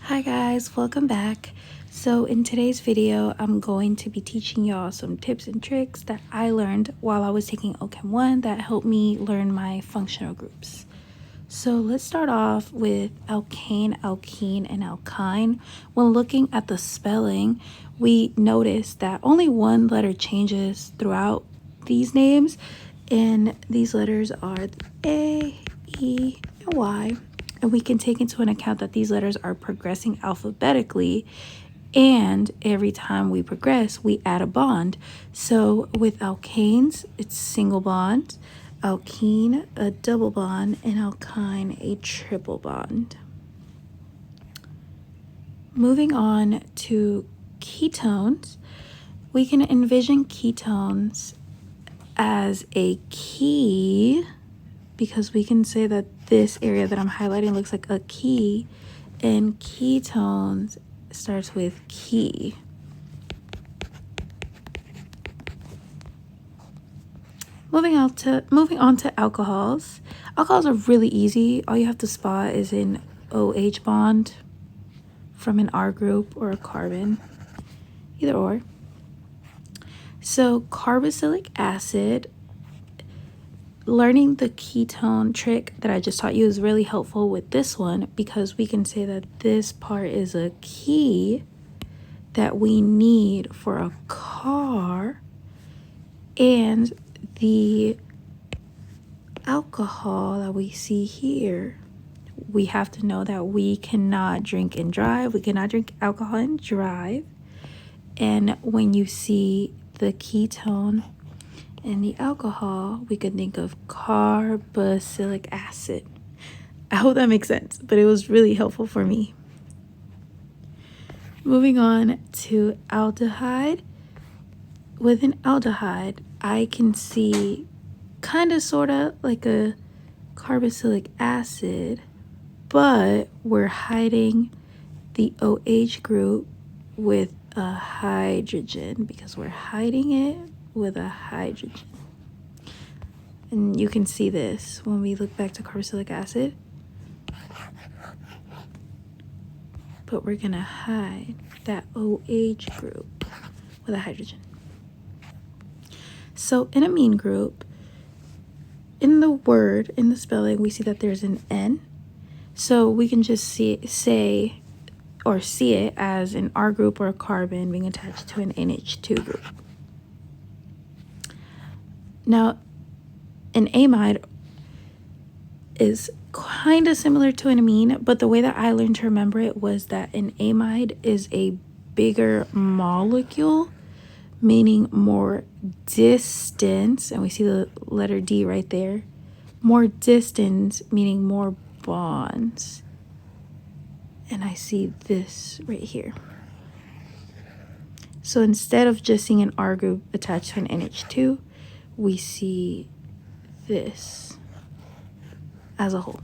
Hi guys, welcome back. So in today's video, I'm going to be teaching y'all some tips and tricks that I learned while I was taking OChem 1 that helped me learn my functional groups. So let's start off with alkane, alkene, and alkyne. When looking at the spelling, we notice that only one letter changes throughout these names, and these letters are A, E, and Y. And we can take into an account that these letters are progressing alphabetically, and every time we progress, we add a bond. So with alkanes, it's single bond, alkene, a double bond, and alkyne, a triple bond. Moving on to ketones, we can envision ketones as a key, because we can say that this area that I'm highlighting looks like a key, and ketones starts with key. Moving on to alcohols. Alcohols are really easy. All you have to spot is an OH bond from an R group or a carbon, either or. So carboxylic acid, learning the ketone trick that I just taught you is really helpful with this one, because we can say that this part is a key that we need for a car, and the alcohol that we see here, we have to know that we cannot drink and drive. We cannot drink alcohol and drive. And when you see the ketone and the alcohol, we could think of carboxylic acid. I hope that makes sense, but it was really helpful for me. Moving on to aldehyde. With an aldehyde, I can see kind of sort of like a carboxylic acid, but we're hiding the OH group with a hydrogen, because we're hiding it with a hydrogen. And you can see this when we look back to carboxylic acid, but we're gonna hide that OH group with a hydrogen. So in amine group, in the word, in the spelling, we see that there's an N. So we can just see it as an R group or a carbon being attached to an NH2 group. Now, an amide is kind of similar to an amine, but the way that I learned to remember it was that an amide is a bigger molecule, meaning more distance, and we see the letter D right there. More distance, meaning more bonds. And I see this right here. So instead of just seeing an R group attached to an NH2, we see this as a whole.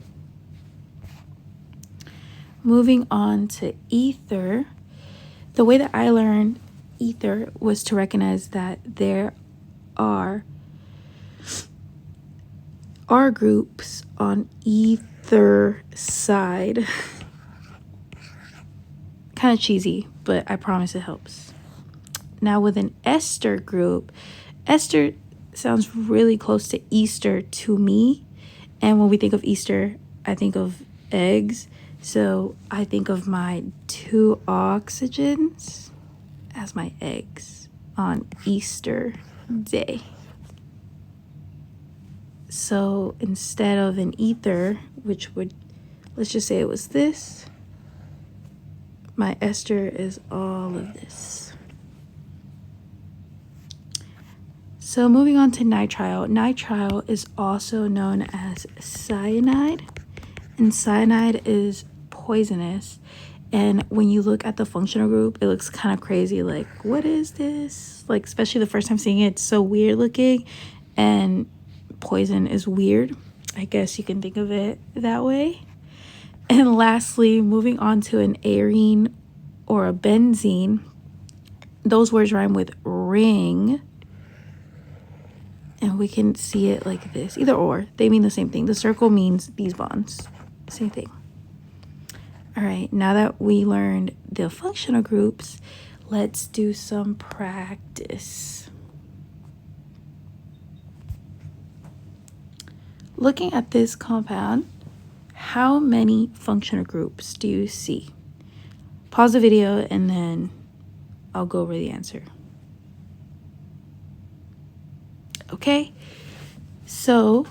Moving on to ether. The way that I learned ether was to recognize that there are R groups on either side. Kind of cheesy, but I promise it helps. Now with an ester group, ester sounds really close to Easter to me. And when we think of Easter, I think of eggs. So I think of my 2 oxygens as my eggs on Easter Day. So instead of an ether, which would, let's just say it was this, my ester is all of this. So moving on to nitrile. Nitrile is also known as cyanide, and cyanide is poisonous. And when you look at the functional group, it looks kind of crazy. Like, what is this? Like, especially the first time seeing it, it's so weird looking, and poison is weird. I guess you can think of it that way. And lastly, moving on to an arene or a benzene, those words rhyme with ring. And we can see it like this, either or. They mean the same thing. The circle means these bonds, same thing. All right, now that we learned the functional groups, let's do some practice. Looking at this compound, how many functional groups do you see? Pause the video and then I'll go over the answer. Okay, so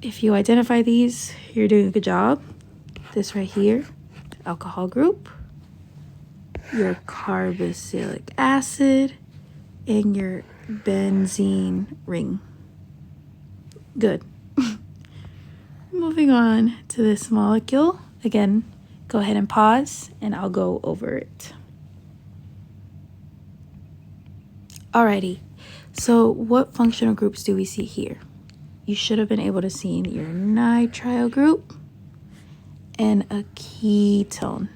if you identify these, you're doing a good job. This right here, the alcohol group, your carboxylic acid, and your benzene ring. Good. Moving on to this molecule. Again, go ahead and pause and I'll go over it. Alrighty, so what functional groups do we see here? You should have been able to see your nitrile group and a ketone.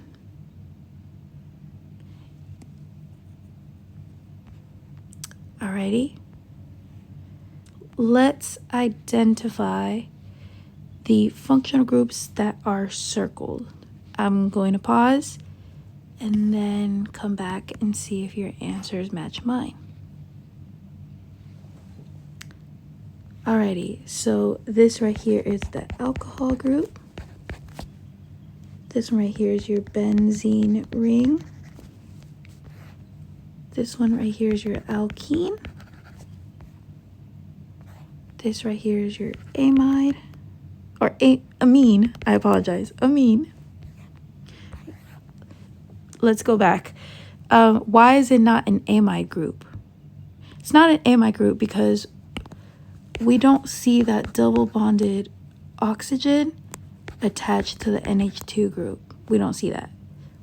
Alrighty, let's identify the functional groups that are circled. I'm going to pause and then come back and see if your answers match mine. Alrighty, so this right here is the alcohol group. This one right here is your benzene ring. This one right here is your alkene. This right here is your amide. Or amine, I apologize, amine. Let's go back. Why is it not an amide group? It's not an amide group because we don't see that double bonded oxygen attached to the NH2 group. We don't see that.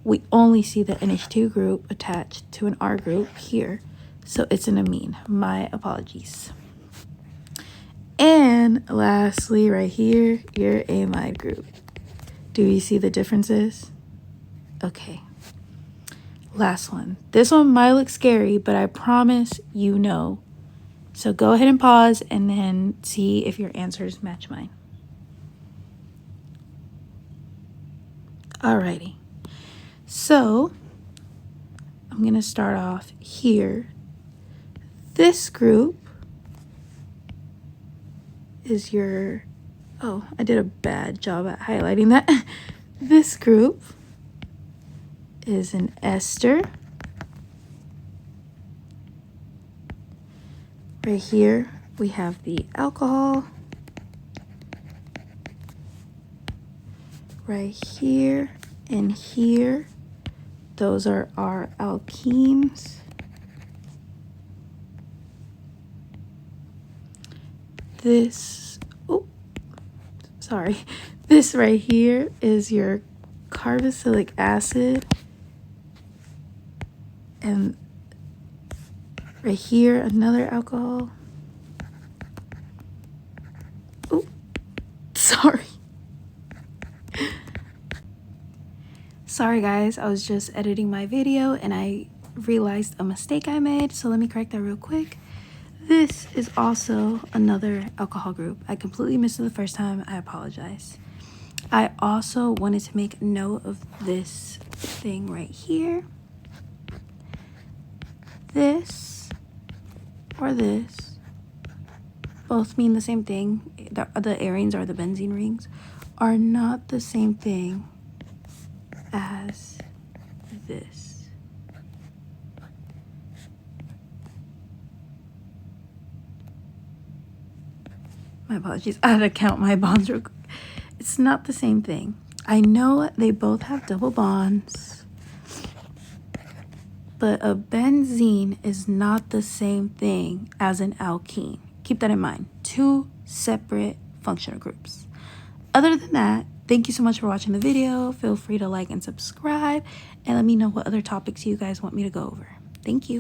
We only see the NH2 group attached to an R group here. So it's an amine. My apologies. And lastly, right here, your amide group. Do you see the differences? Okay. Last one. This one might look scary, but I promise you know. So go ahead and pause and then see if your answers match mine. Alrighty. So I'm going to start off here. This group is your, oh, I did a bad job at highlighting that. This group is an ester. Right here, we have the alcohol. Right here and here, those are our alkenes. This, oh, sorry. This right here is your carboxylic acid. And right here, another alcohol. Oh, sorry. Sorry guys, I was just editing my video and I realized a mistake I made, so let me correct that real quick. This is also another alcohol group. I completely missed it the first time. I apologize. I also wanted to make note of this thing right here. This or this both mean the same thing. The arenes or the benzene rings are not the same thing as this. My apologies, I had to count my bonds real quick. It's not the same thing. I know they both have double bonds, but a benzene is not the same thing as an alkene. Keep that in mind. Two separate functional groups. Other than that, thank you so much for watching the video. Feel free to like and subscribe and let me know what other topics you guys want me to go over. Thank you.